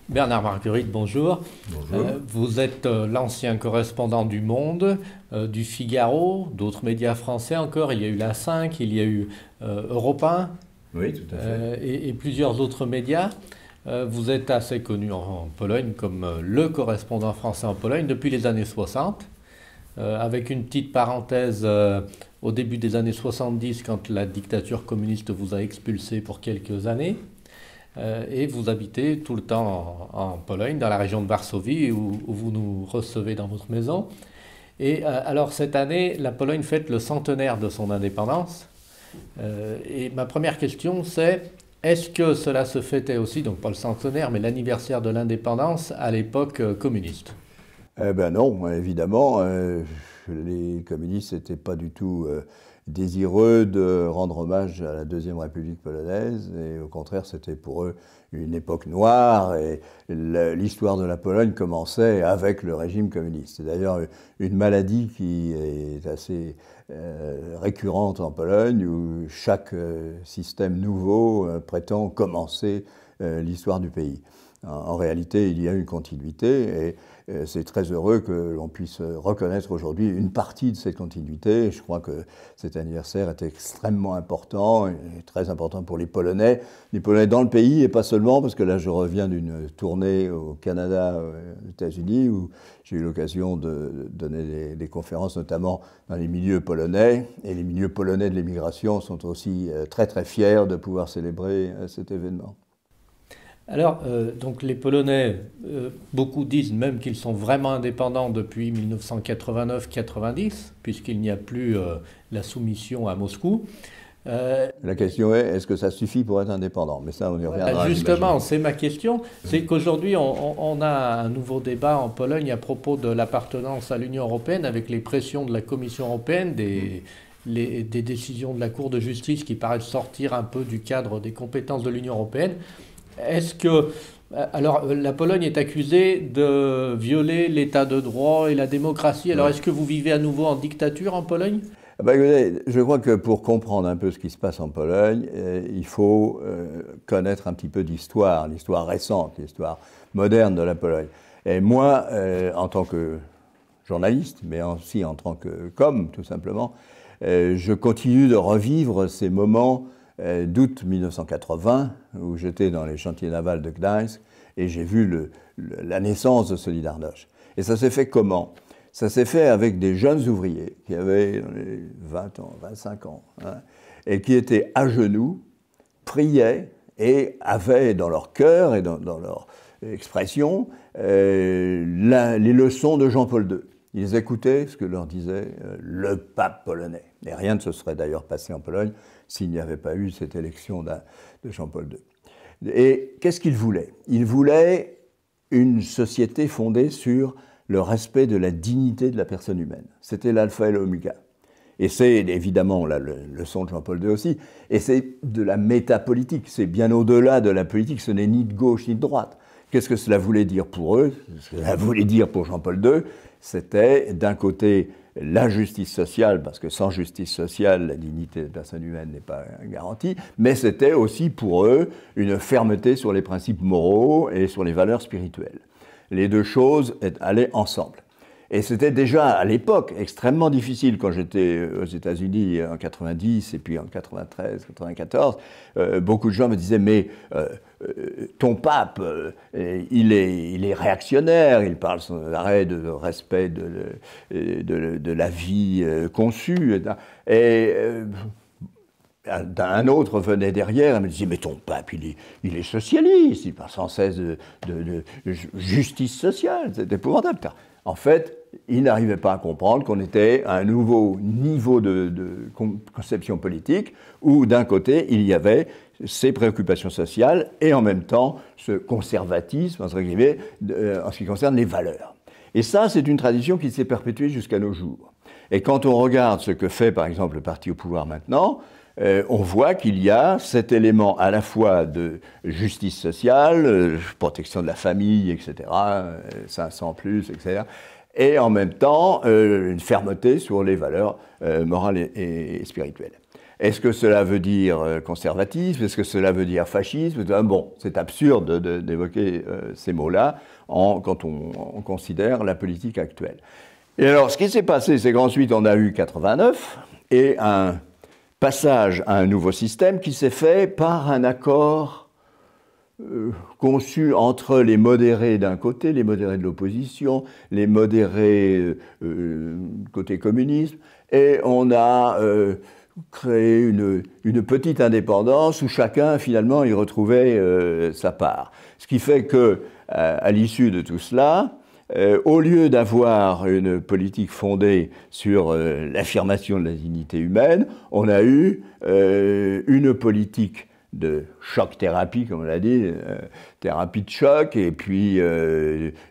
Bernard Marguerite, bonjour. Bonjour. Vous êtes l'ancien correspondant du Monde, du Figaro, d'autres médias français encore. Il y a eu la 5, il y a eu Europe 1 Oui, tout à fait. et plusieurs autres médias. Vous êtes assez connu en Pologne comme le correspondant français en Pologne depuis les années 60, avec une petite parenthèse au début des années 70 quand la dictature communiste vous a expulsé pour quelques années. Et vous habitez tout le temps en Pologne, dans la région de Varsovie, où vous nous recevez dans votre maison. Et alors cette année, la Pologne fête le centenaire de son indépendance. Et ma première question, c'est est-ce que cela se fêtait aussi, donc pas le centenaire, mais l'anniversaire de l'indépendance à l'époque communiste? Eh ben non, évidemment, les communistes n'étaient pas du tout désireux de rendre hommage à la Deuxième République polonaise, et au contraire, c'était pour eux une époque noire, et l'histoire de la Pologne commençait avec le régime communiste. C'est d'ailleurs une maladie qui est assez récurrente en Pologne, où chaque système nouveau prétend commencer l'histoire du pays. En réalité, il y a une continuité, et c'est très heureux que l'on puisse reconnaître aujourd'hui une partie de cette continuité. Je crois que cet anniversaire est extrêmement important, et très important pour les Polonais dans le pays, et pas seulement, parce que là je reviens d'une tournée au Canada, aux États-Unis, où j'ai eu l'occasion de donner des conférences, notamment dans les milieux polonais, et les milieux polonais de l'immigration sont aussi très très fiers de pouvoir célébrer cet événement. Alors, donc les Polonais, beaucoup disent même qu'ils sont vraiment indépendants depuis 1989-90, puisqu'il n'y a plus la soumission à Moscou. La question est-ce que ça suffit pour être indépendant? Mais ça, on y reviendra. Justement, c'est ma question. C'est qu'aujourd'hui, on a un nouveau débat en Pologne à propos de l'appartenance à l'Union européenne, avec les pressions de la Commission européenne, des décisions de la Cour de justice qui paraissent sortir un peu du cadre des compétences de l'Union européenne. Est-ce que... Alors, la Pologne est accusée de violer l'état de droit et la démocratie. Alors, est-ce que vous vivez à nouveau en dictature en Pologne? Écoutez, je crois que pour comprendre un peu ce qui se passe en Pologne, il faut connaître un petit peu d'histoire, l'histoire récente, l'histoire moderne de la Pologne. Et moi, en tant que journaliste, mais aussi en tant qu'homme, tout simplement, je continue de revivre ces moments d'août 1980, où j'étais dans les chantiers navals de Gdańsk, et j'ai vu la naissance de Solidarność. Et ça s'est fait comment? Ça s'est fait avec des jeunes ouvriers qui avaient 20 ans, 25 ans, hein, et qui étaient à genoux, priaient et avaient dans leur cœur et dans leur expression les leçons de Jean-Paul II. Ils écoutaient ce que leur disait le pape polonais. Et rien ne se serait d'ailleurs passé en Pologne s'il n'y avait pas eu cette élection de Jean-Paul II. Et qu'est-ce qu'ils voulaient? Ils voulaient une société fondée sur le respect de la dignité de la personne humaine. C'était l'alpha et l'oméga. Et c'est évidemment la leçon de Jean-Paul II aussi, et c'est de la métapolitique, c'est bien au-delà de la politique, ce n'est ni de gauche ni de droite. Qu'est-ce que cela voulait dire pour eux? Ce que cela voulait dire pour Jean-Paul II, c'était d'un côté la justice sociale, parce que sans justice sociale, la dignité de la personne humaine n'est pas garantie, mais c'était aussi pour eux une fermeté sur les principes moraux et sur les valeurs spirituelles. Les deux choses allaient ensemble. Et c'était déjà à l'époque extrêmement difficile quand j'étais aux États-Unis en 90 et puis en 93, 94. Beaucoup de gens me disaient mais ton pape, il est réactionnaire, il parle sans arrêt de respect de la vie conçue. Et un autre venait derrière et me disait « Mais ton pape, il est socialiste, il parle sans cesse de justice sociale, c'est épouvantable. » En fait, il n'arrivait pas à comprendre qu'on était à un nouveau niveau de conception politique où, d'un côté, il y avait ces préoccupations sociales et en même temps ce conservatisme, entre guillemets, en ce qui concerne les valeurs. Et ça, c'est une tradition qui s'est perpétuée jusqu'à nos jours. Et quand on regarde ce que fait, par exemple, le parti au pouvoir maintenant, on voit qu'il y a cet élément à la fois de justice sociale, protection de la famille, etc., 500 plus, etc., et en même temps une fermeté sur les valeurs morales et spirituelles. Est-ce que cela veut dire conservatisme? Est-ce que cela veut dire fascisme? Bon, c'est absurde d'évoquer ces mots-là quand on considère la politique actuelle. Et alors, ce qui s'est passé, c'est qu'ensuite, on a eu 89 et un passage à un nouveau système qui s'est fait par un accord conçu entre les modérés d'un côté, les modérés de l'opposition, les modérés côté communisme, et on a créé une petite indépendance où chacun, finalement, y retrouvait sa part. Ce qui fait que, à l'issue de tout cela, au lieu d'avoir une politique fondée sur l'affirmation de la dignité humaine, on a eu une politique de choc-thérapie, comme on l'a dit, thérapie de choc, et puis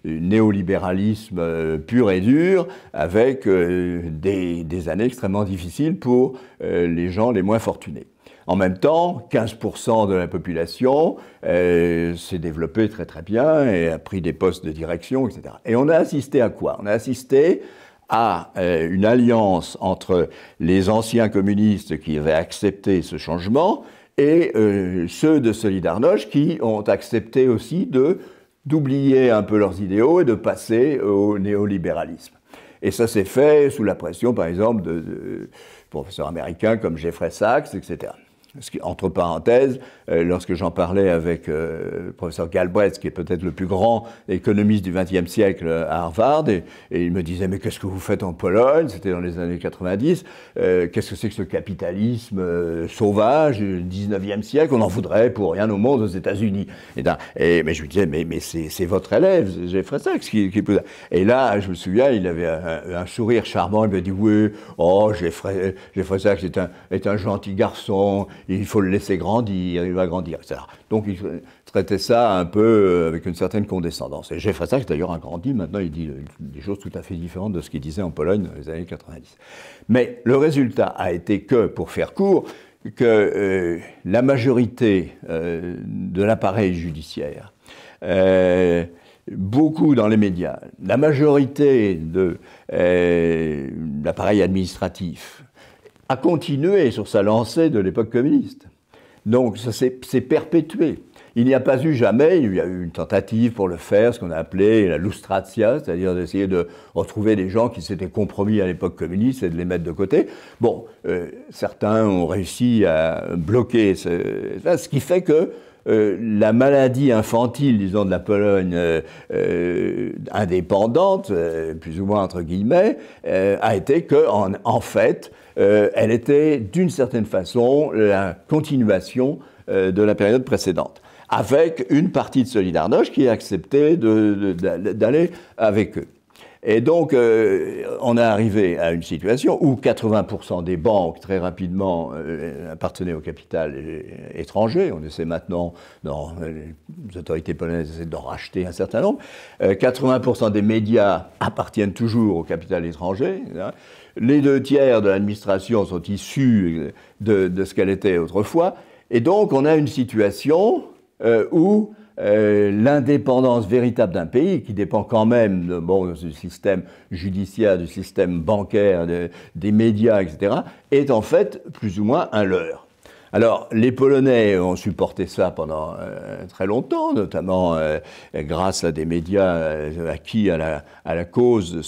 néolibéralisme pur et dur, avec des années extrêmement difficiles pour les gens les moins fortunés. En même temps, 15% de la population s'est développée très très bien et a pris des postes de direction, etc. Et on a assisté à quoi? On a assisté à une alliance entre les anciens communistes qui avaient accepté ce changement et ceux de Solidarność qui ont accepté aussi d'oublier un peu leurs idéaux et de passer au néolibéralisme. Et ça s'est fait sous la pression, par exemple, de professeurs américains comme Jeffrey Sachs, etc. Entre parenthèses, lorsque j'en parlais avec le professeur Galbraith, qui est peut-être le plus grand économiste du XXe siècle à Harvard, et il me disait « Mais qu'est-ce que vous faites en Pologne ?» C'était dans les années 90. Qu'est-ce que c'est que ce capitalisme sauvage du XIXe siècle? On en voudrait pour rien au monde aux États-Unis. Mais je lui disais « Mais c'est votre élève, Jeffrey Sachs, qui peut... » Et là, je me souviens, il avait un sourire charmant. Il m'a dit « Oui, oh, Jeffrey Sachs est un gentil garçon. Il faut le laisser grandir, il va grandir, etc. » Donc il traitait ça un peu avec une certaine condescendance. Et Jeffrey Sachs, d'ailleurs, a grandi. Maintenant, il dit des choses tout à fait différentes de ce qu'il disait en Pologne dans les années 90. Mais le résultat a été que, pour faire court, que la majorité de l'appareil judiciaire, beaucoup dans les médias, la majorité de l'appareil administratif, a continué sur sa lancée de l'époque communiste. Donc ça s'est perpétué. Il n'y a pas eu jamais, il y a eu une tentative pour le faire, ce qu'on a appelé la lustratia, c'est-à-dire d'essayer de retrouver des gens qui s'étaient compromis à l'époque communiste et de les mettre de côté. Bon, certains ont réussi à bloquer ce qui fait que la maladie infantile, disons, de la Pologne indépendante, plus ou moins entre guillemets, a été que, en fait, elle était d'une certaine façon la continuation de la période précédente, avec une partie de Solidarność qui a accepté d'aller avec eux. Et donc, on est arrivé à une situation où 80% des banques, très rapidement, appartenaient au capital étranger. On essaie maintenant, les autorités polonaises essaient d'en racheter un certain nombre. 80% des médias appartiennent toujours au capital étranger. Hein. Les 2/3 de l'administration sont issus de ce qu'elle était autrefois. Et donc, on a une situation où l'indépendance véritable d'un pays, qui dépend quand même du système judiciaire, du système bancaire, des médias, etc., est en fait plus ou moins un leurre. Alors, les Polonais ont supporté ça pendant très longtemps, notamment grâce à des médias acquis à la cause de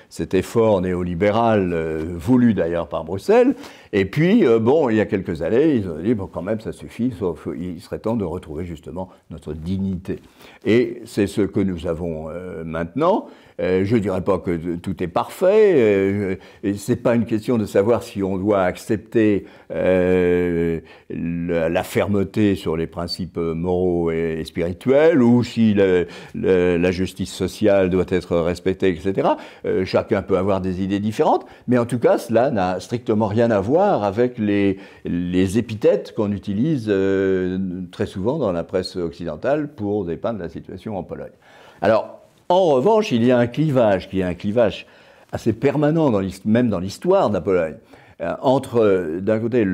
cet effort néolibéral, voulu d'ailleurs par Bruxelles. Et puis, il y a quelques années, ils ont dit, bon, quand même, ça suffit, sauf il serait temps de retrouver justement notre dignité. Et c'est ce que nous avons maintenant. Je ne dirais pas que tout est parfait. Ce n'est pas une question de savoir si on doit accepter la fermeté sur les principes moraux et spirituels, ou si la justice sociale doit être respectée, etc. Chacun peut avoir des idées différentes, mais en tout cas, cela n'a strictement rien à voir avec les épithètes qu'on utilise très souvent dans la presse occidentale pour dépeindre la situation en Pologne. Alors, en revanche, il y a un clivage qui est un clivage assez permanent, même dans l'histoire de la Pologne, entre, d'un côté,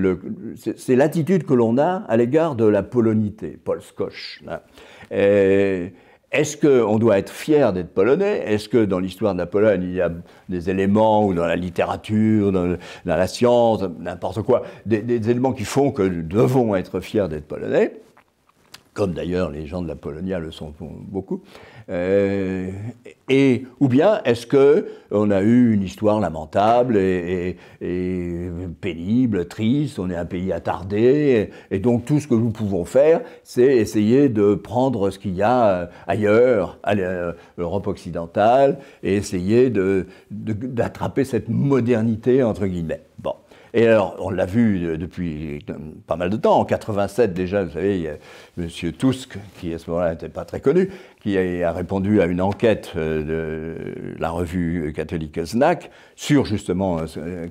c'est l'attitude que l'on a à l'égard de la polonité, polskość, Est-ce qu'on doit être fier d'être polonais? Est-ce que dans l'histoire de la Pologne, il y a des éléments, ou dans la littérature, dans la science, n'importe quoi, des éléments qui font que nous devons être fiers d'être polonais, comme d'ailleurs les gens de la Polonia le sont beaucoup, ou bien est-ce qu'on a eu une histoire lamentable et pénible, triste, on est un pays attardé, et donc tout ce que nous pouvons faire, c'est essayer de prendre ce qu'il y a ailleurs, à l'Europe occidentale, et essayer d'attraper cette modernité, entre guillemets. Bon. Et alors, on l'a vu depuis pas mal de temps. En 87 déjà, vous savez, il y a M. Tusk, qui à ce moment-là n'était pas très connu, qui a répondu à une enquête de la revue catholique Znak sur justement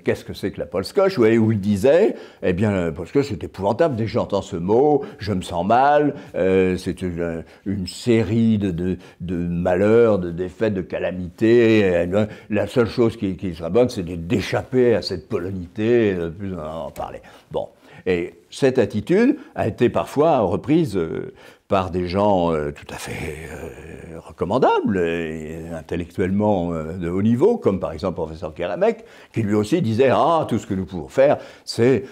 qu'est-ce que c'est que la Polskoche, où il disait, eh bien, la Polskoche c'est épouvantable, dès que j'entends ce mot, je me sens mal, c'est une série de malheurs, de défaites, de calamités, la seule chose qui serait bonne, c'est d'échapper à cette polonité, de plus en parler. Bon. Et cette attitude a été parfois reprise par des gens tout à fait recommandables et intellectuellement de haut niveau, comme par exemple le professeur Keremek, qui lui aussi disait « Ah, tout ce que nous pouvons faire, c'est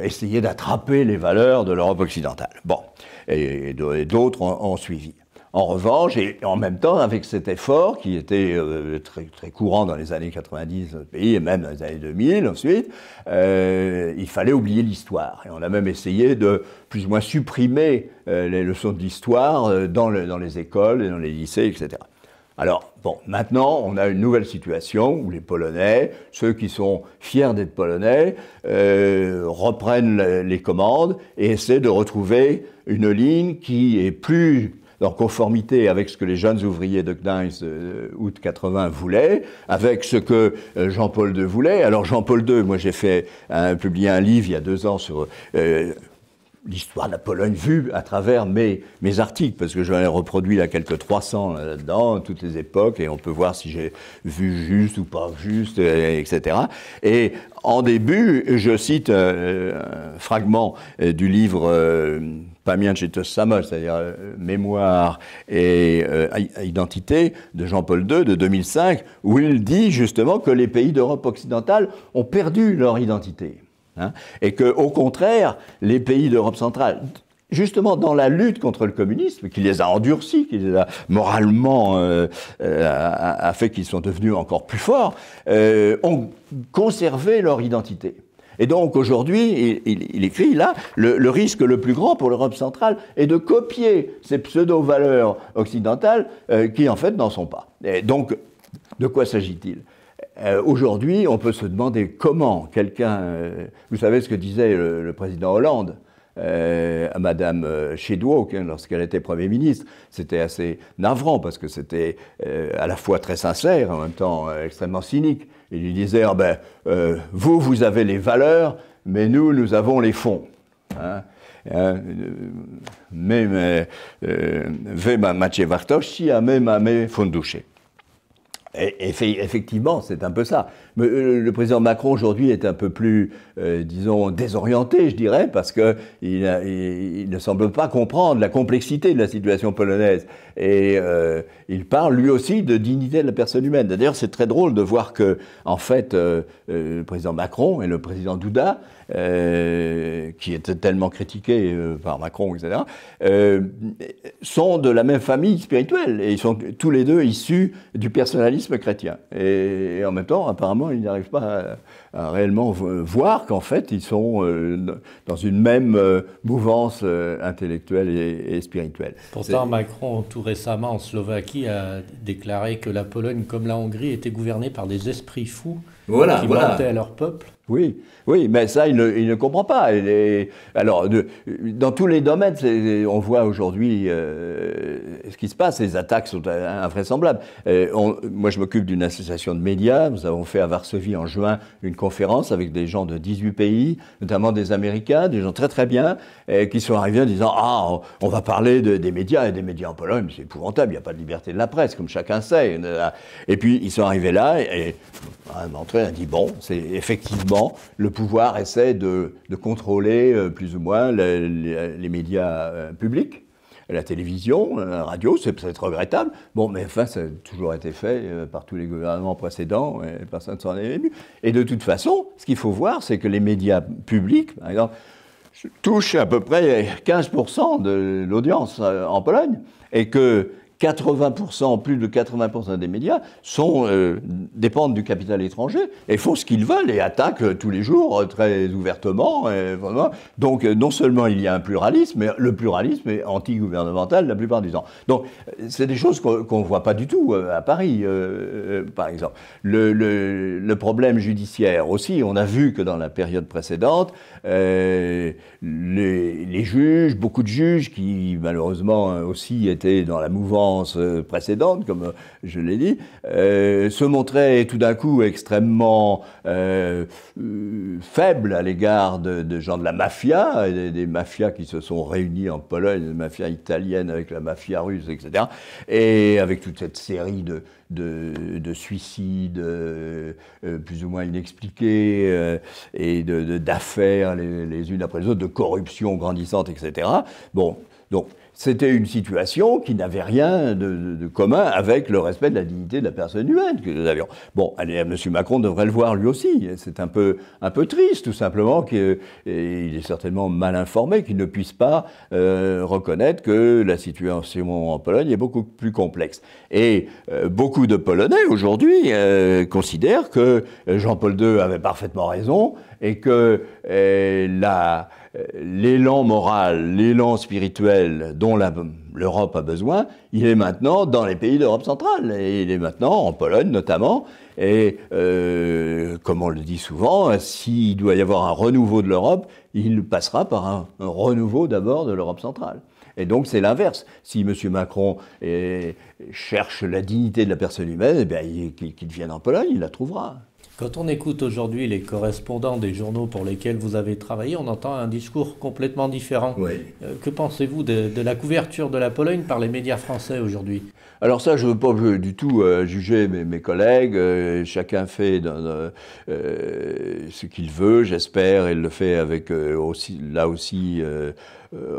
essayer d'attraper les valeurs de l'Europe occidentale. » Bon, et d'autres ont suivi. En revanche, et en même temps, avec cet effort qui était très, très courant dans les années 90 dans le pays, et même dans les années 2000 ensuite, il fallait oublier l'histoire. Et on a même essayé de plus ou moins supprimer les leçons de l'histoire dans les écoles et dans les lycées, etc. Alors, bon, maintenant, on a une nouvelle situation où les Polonais, ceux qui sont fiers d'être Polonais, reprennent les commandes et essaient de retrouver une ligne qui est plus en conformité avec ce que les jeunes ouvriers de Gdańsk août 80 voulaient, avec ce que Jean-Paul II voulait. Alors Jean-Paul II, moi j'ai publié un livre il y a 2 ans sur l'histoire de la Pologne vue à travers mes articles, parce que j'en ai reproduit là quelques 300 là-dedans, toutes les époques, et on peut voir si j'ai vu juste ou pas juste, etc. Et en début, je cite un fragment du livre Pamięć Samo, c'est-à-dire Mémoire et Identité de Jean-Paul II de 2005, où il dit justement que les pays d'Europe occidentale ont perdu leur identité. Hein, et qu'au contraire, les pays d'Europe centrale, justement dans la lutte contre le communisme, qui les a endurcis, qui les a moralement a fait qu'ils sont devenus encore plus forts, ont conservé leur identité. Et donc aujourd'hui, il écrit là, le risque le plus grand pour l'Europe centrale est de copier ces pseudo-valeurs occidentales qui en fait n'en sont pas. Et donc, de quoi s'agit-il ? Aujourd'hui, on peut se demander comment quelqu'un... vous savez ce que disait le président Hollande à Madame Szydło, lorsqu'elle était Premier ministre. C'était assez navrant parce que c'était à la fois très sincère, en même temps extrêmement cynique. Il lui disait vous avez les valeurs, mais nous avons les fonds. Hein? Wy macie wartości, a my mamy fundusze. Et effectivement, c'est un peu ça. Mais le président Macron aujourd'hui est un peu plus, disons, désorienté, je dirais, parce que il ne semble pas comprendre la complexité de la situation polonaise. Et il parle lui aussi de dignité de la personne humaine. D'ailleurs, c'est très drôle de voir que, en fait, le président Macron et le président Duda, qui était tellement critiqué par Macron, etc., sont de la même famille spirituelle. Et ils sont tous les deux issus du personnalisme chrétien. Et en même temps, apparemment, ils n'arrivent pas à réellement voir qu'en fait, ils sont dans une même mouvance intellectuelle et spirituelle. Pourtant, Macron, tout récemment, en Slovaquie, a déclaré que la Pologne, comme la Hongrie, était gouvernée par des esprits fous qui mentaient à leur peuple. Oui, mais ça, il ne comprend pas. Alors, dans tous les domaines, on voit aujourd'hui ce qui se passe, les attaques sont invraisemblables. Moi, je m'occupe d'une association de médias. Nous avons fait à Varsovie, en juin, une conférence avec des gens de 18 pays, notamment des Américains, des gens très très bien, qui sont arrivés en disant « Ah, on va parler des médias, et des médias en Pologne, c'est épouvantable, il n'y a pas de liberté de la presse, comme chacun sait. » Et puis, ils sont arrivés là, et un d'entre eux a dit « Bon, c'est effectivement, le pouvoir essaie de contrôler plus ou moins les médias publics. la télévision, la radio, c'est peut-être regrettable. Bon, mais enfin, ça a toujours été fait par tous les gouvernements précédents et personne ne s'en est ému. Et de toute façon, ce qu'il faut voir, c'est que les médias publics, par exemple, touchent à peu près 15% de l'audience en Pologne et que 80%, plus de 80% des médias dépendent du capital étranger et font ce qu'ils veulent et attaquent tous les jours très ouvertement. Donc non seulement il y a un pluralisme, mais le pluralisme est anti-gouvernemental la plupart du temps. Donc c'est des choses qu'on ne voit pas du tout à Paris, par exemple. Le problème judiciaire aussi, on a vu que dans la période précédente, les juges, beaucoup de juges qui malheureusement aussi étaient dans la mouvance précédente, comme je l'ai dit, se montraient tout d'un coup extrêmement faibles à l'égard de gens de la mafia, des mafias qui se sont réunis en Pologne, la mafia italienne avec la mafia russe, etc. Et avec toute cette série de suicides plus ou moins inexpliqués et d'affaires les unes après les autres, de corruption grandissante, etc. Bon, donc c'était une situation qui n'avait rien de commun avec le respect de la dignité de la personne humaine que nous avions. Bon, allez, M. Macron devrait le voir lui aussi. C'est un peu triste, tout simplement, et il est certainement mal informé, qu'il ne puisse pas reconnaître que la situation en Pologne est beaucoup plus complexe. Et beaucoup de Polonais, aujourd'hui, considèrent que Jean-Paul II avait parfaitement raison et que l'élan moral, l'élan spirituel dont l'Europe a besoin, il est maintenant dans les pays d'Europe centrale. Et il est maintenant en Pologne notamment. Et comme on le dit souvent, s'il doit y avoir un renouveau de l'Europe, il passera par un renouveau d'abord de l'Europe centrale. Et donc c'est l'inverse. Si M. Macron cherche la dignité de la personne humaine, eh bien, qu'il vienne en Pologne, il la trouvera. Quand on écoute aujourd'hui les correspondants des journaux pour lesquels vous avez travaillé, on entend un discours complètement différent. Oui. Que pensez-vous de la couverture de la Pologne par les médias français aujourd'hui? Alors ça, je ne veux pas du tout juger mes collègues. Chacun fait ce qu'il veut, j'espère, et le fait avec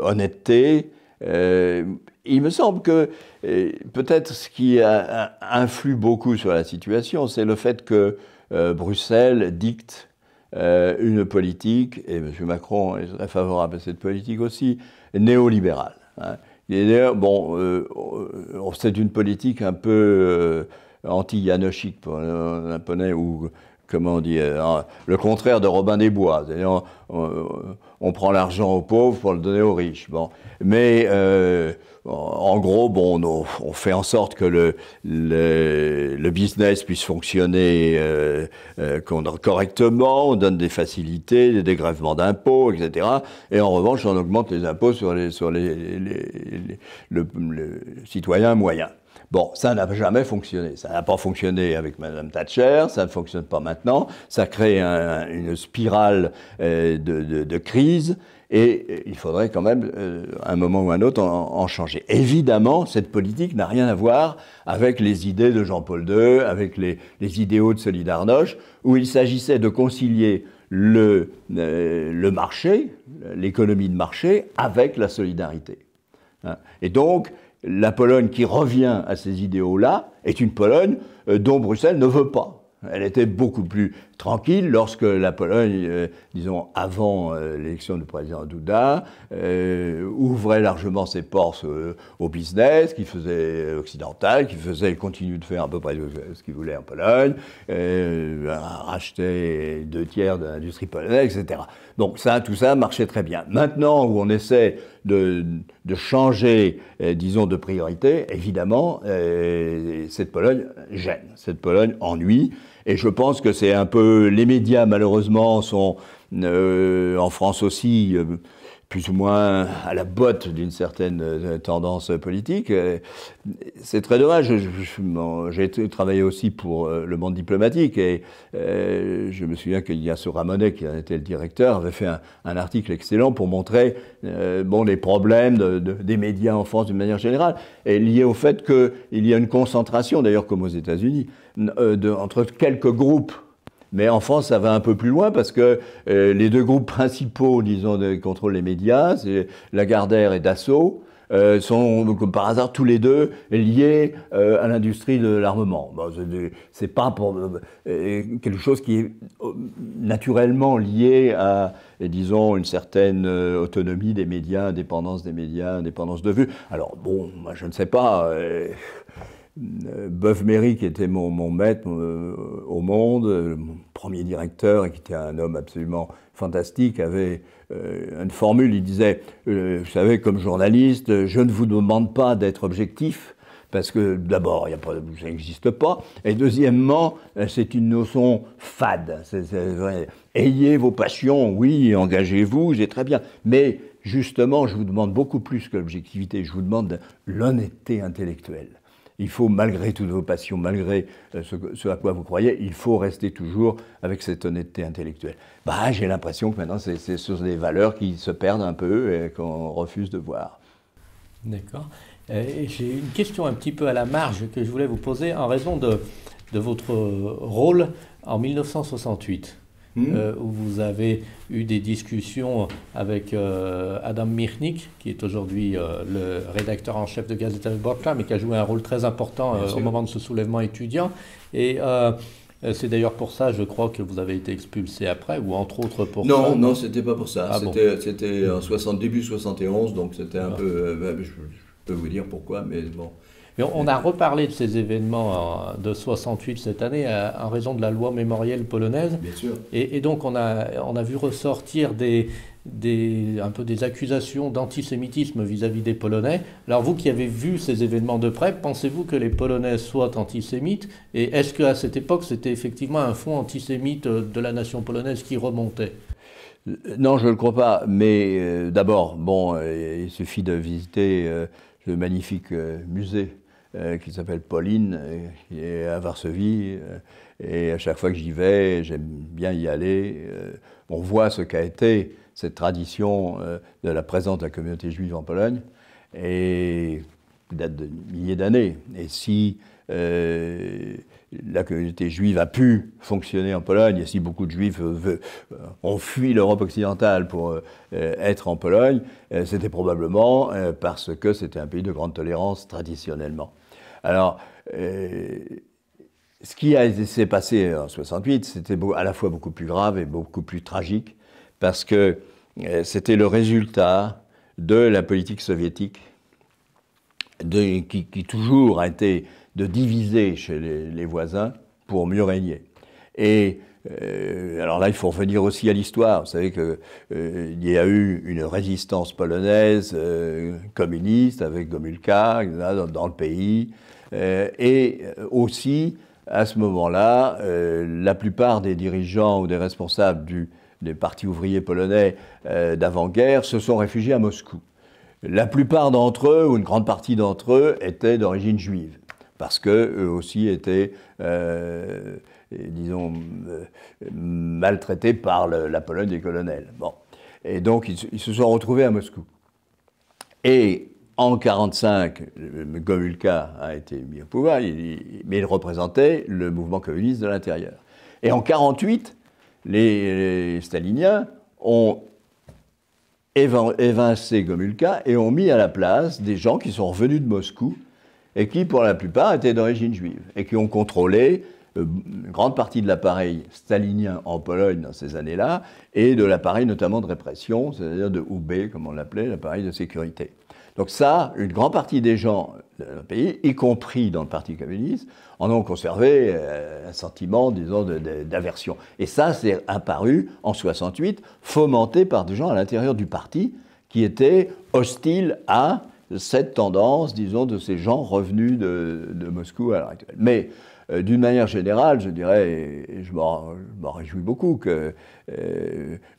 honnêteté. Il me semble que peut-être ce qui influe beaucoup sur la situation, c'est le fait que Bruxelles dicte une politique, et M. Macron est très favorable à cette politique aussi, néolibérale. Hein. Et d'ailleurs, c'est une politique un peu anti-Janoschik pour un Polonais, ou comment on dit, le contraire de Robin des Bois. C'est-à-dire, on prend l'argent aux pauvres pour le donner aux riches. Bon. Mais en gros, on fait en sorte que le business puisse fonctionner correctement, on donne des facilités, des dégrèvements d'impôts, etc. Et en revanche, on augmente les impôts sur le citoyen moyen. Bon, ça n'a jamais fonctionné. Ça n'a pas fonctionné avec Mme Thatcher, ça ne fonctionne pas maintenant. Ça crée une spirale de crise et il faudrait quand même, à un moment ou à un autre, en changer. Évidemment, cette politique n'a rien à voir avec les idées de Jean-Paul II, avec les idéaux de Solidarność, où il s'agissait de concilier le marché, l'économie de marché, avec la solidarité. Et donc, la Pologne qui revient à ces idéaux-là est une Pologne dont Bruxelles ne veut pas. Elle était beaucoup plus tranquille lorsque la Pologne, disons avant l'élection du président Duda, ouvrait largement ses portes au business, qui faisait occidental, qui continue de faire à peu près ce qu'il voulait en Pologne, rachetait 2/3 de l'industrie polonaise, etc. Donc tout ça marchait très bien. Maintenant où on essaie de changer, disons, de priorité, évidemment, cette Pologne gêne, cette Pologne ennuie. Et je pense que c'est un peu... Les médias, malheureusement, sont en France aussi plus ou moins à la botte d'une certaine tendance politique. C'est très dommage. J'ai travaillé aussi pour Le Monde diplomatique et je me souviens qu'Ignacio Ramonet, qui en était le directeur, avait fait un article excellent pour montrer les problèmes des médias en France d'une manière générale, et liés au fait qu'il y a une concentration, d'ailleurs comme aux États-Unis, entre quelques groupes. Mais en France, ça va un peu plus loin parce que les deux groupes principaux, disons, qui contrôlent les médias, c'est Lagardère et Dassault, sont, comme par hasard, tous les deux liés à l'industrie de l'armement. Bon, c'est pas pour quelque chose qui est naturellement lié à, disons, une certaine autonomie des médias, indépendance des médias, indépendance de vue. Alors, bon, moi, je ne sais pas. Boeuf-Méry, qui était mon maître au monde, mon premier directeur, et qui était un homme absolument fantastique, avait une formule, il disait, vous savez, comme journaliste, je ne vous demande pas d'être objectif, parce que d'abord, ça n'existe pas, et deuxièmement, c'est une notion fade. Ayez vos passions, oui, engagez-vous, c'est très bien, mais justement, je vous demande beaucoup plus que l'objectivité, je vous demande l'honnêteté intellectuelle. Il faut, malgré toutes vos passions, malgré ce à quoi vous croyez, il faut rester toujours avec cette honnêteté intellectuelle. Bah, j'ai l'impression que maintenant, c'est sur des valeurs qui se perdent un peu et qu'on refuse de voir. D'accord. J'ai une question un petit peu à la marge que je voulais vous poser en raison de votre rôle en 1968. Où vous avez eu des discussions avec Adam Michnik, qui est aujourd'hui le rédacteur en chef de Gazeta Wyborcza, mais qui a joué un rôle très important au moment de ce soulèvement étudiant. Et c'est d'ailleurs pour ça, je crois, que vous avez été expulsé après, ou entre autres pour ça. Non, c'était pas pour ça. Ah c'était en début 71, donc c'était un peu... je peux vous dire pourquoi, mais bon... Mais on a reparlé de ces événements de 68 cette année en raison de la loi mémorielle polonaise. Bien sûr. Et donc on a vu ressortir un peu des accusations d'antisémitisme vis-à-vis des Polonais. Alors vous qui avez vu ces événements de près, pensez-vous que les Polonais soient antisémites? Et est-ce qu'à cette époque c'était effectivement un fond antisémite de la nation polonaise qui remontait? Non, je ne le crois pas. Mais d'abord, bon, il suffit de visiter le magnifique musée qui s'appelle Polin, qui est à Varsovie, et à chaque fois que j'y vais, j'aime bien y aller. On voit ce qu'a été cette tradition de la présence de la communauté juive en Pologne, et qui date de milliers d'années. Et si la communauté juive a pu fonctionner en Pologne, et si beaucoup de juifs ont fui l'Europe occidentale pour être en Pologne, c'était probablement parce que c'était un pays de grande tolérance traditionnellement. Alors, ce qui s'est passé en 68, c'était à la fois beaucoup plus grave et beaucoup plus tragique, parce que c'était le résultat de la politique soviétique, qui toujours a été de diviser chez les voisins pour mieux régner. Et alors là, il faut revenir aussi à l'histoire. Vous savez qu'il y a eu une résistance polonaise communiste avec Gomulka dans le pays. Et aussi, à ce moment-là, la plupart des dirigeants ou des responsables des partis ouvriers polonais d'avant-guerre se sont réfugiés à Moscou. La plupart d'entre eux, ou une grande partie d'entre eux, étaient d'origine juive, parce qu'eux aussi étaient, disons, maltraités par la Pologne des colonels. Bon. Et donc, ils se sont retrouvés à Moscou. Et en 1945, Gomulka a été mis au pouvoir, mais il représentait le mouvement communiste de l'intérieur. Et en 1948, les staliniens ont évincé Gomulka et ont mis à la place des gens qui sont revenus de Moscou et qui, pour la plupart, étaient d'origine juive et qui ont contrôlé une grande partie de l'appareil stalinien en Pologne dans ces années-là et de l'appareil notamment de répression, c'est-à-dire de UB, comme on l'appelait, l'appareil de sécurité. Donc ça, une grande partie des gens dans le pays, y compris dans le Parti communiste, en ont conservé un sentiment, disons, d'aversion. Et ça, c'est apparu en 68, fomenté par des gens à l'intérieur du parti qui étaient hostiles à cette tendance, disons, de ces gens revenus de Moscou à l'heure actuelle. Mais d'une manière générale, je dirais, et je m'en réjouis beaucoup, que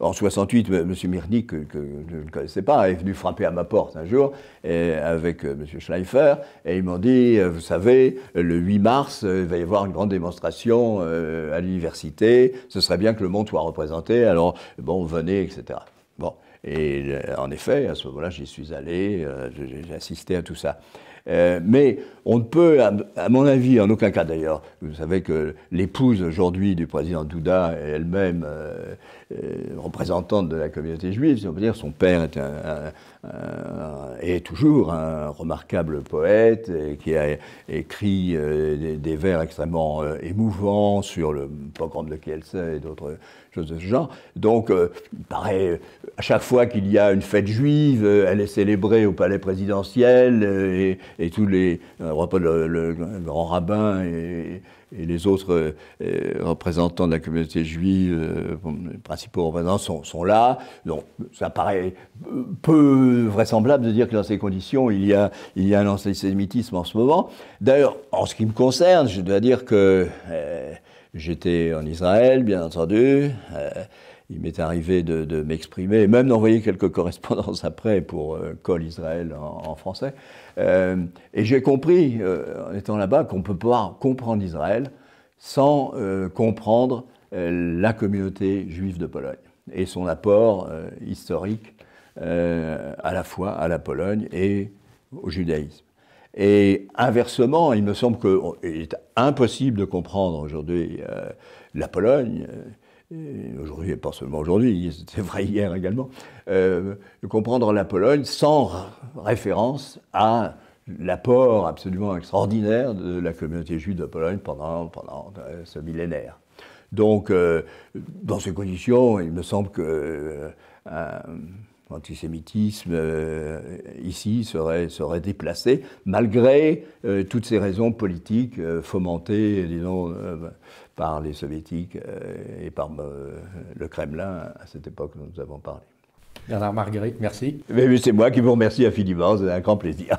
en 68, M. Michnik, que je ne connaissais pas, est venu frapper à ma porte un jour avec M. Schleifer, et ils m'ont dit, vous savez, le 8 mars, il va y avoir une grande démonstration à l'université, ce serait bien que le monde soit représenté, alors, bon, venez, etc. Bon, et en effet, à ce moment-là, j'y suis allé, j'ai assisté à tout ça. Mais on ne peut, à mon avis, en aucun cas d'ailleurs, vous savez que l'épouse aujourd'hui du président Douda est elle-même représentante de la communauté juive, si on peut dire, son père était est toujours un remarquable poète et qui a écrit des vers extrêmement émouvants sur le pogrom de Kielce et d'autres choses de ce genre. Donc, il paraît, à chaque fois qu'il y a une fête juive, elle est célébrée au palais présidentiel et tous les le grand rabbin et les autres représentants de la communauté juive, les principaux représentants sont là. Donc, ça paraît peu vraisemblable de dire que dans ces conditions, il y a un antisémitisme en ce moment. D'ailleurs, en ce qui me concerne, je dois dire que j'étais en Israël, bien entendu. Il m'est arrivé de m'exprimer, et même d'envoyer quelques correspondances après pour Kol Israël en français. Et j'ai compris, en étant là-bas, qu'on ne peut pas comprendre Israël sans comprendre la communauté juive de Pologne et son apport historique à la fois à la Pologne et au judaïsme. Et inversement, il me semble qu'il est impossible de comprendre aujourd'hui la Pologne, aujourd'hui et pas seulement aujourd'hui, c'était vrai hier également, de comprendre la Pologne sans référence à l'apport absolument extraordinaire de la communauté juive de Pologne pendant ce millénaire. Donc, dans ces conditions, il me semble que l'antisémitisme ici serait déplacé, malgré toutes ces raisons politiques fomentées, disons, par les soviétiques et par le Kremlin à cette époque dont nous avons parlé. Bernard Marguerite, merci. Mais c'est moi qui vous remercie infiniment, c'est un grand plaisir.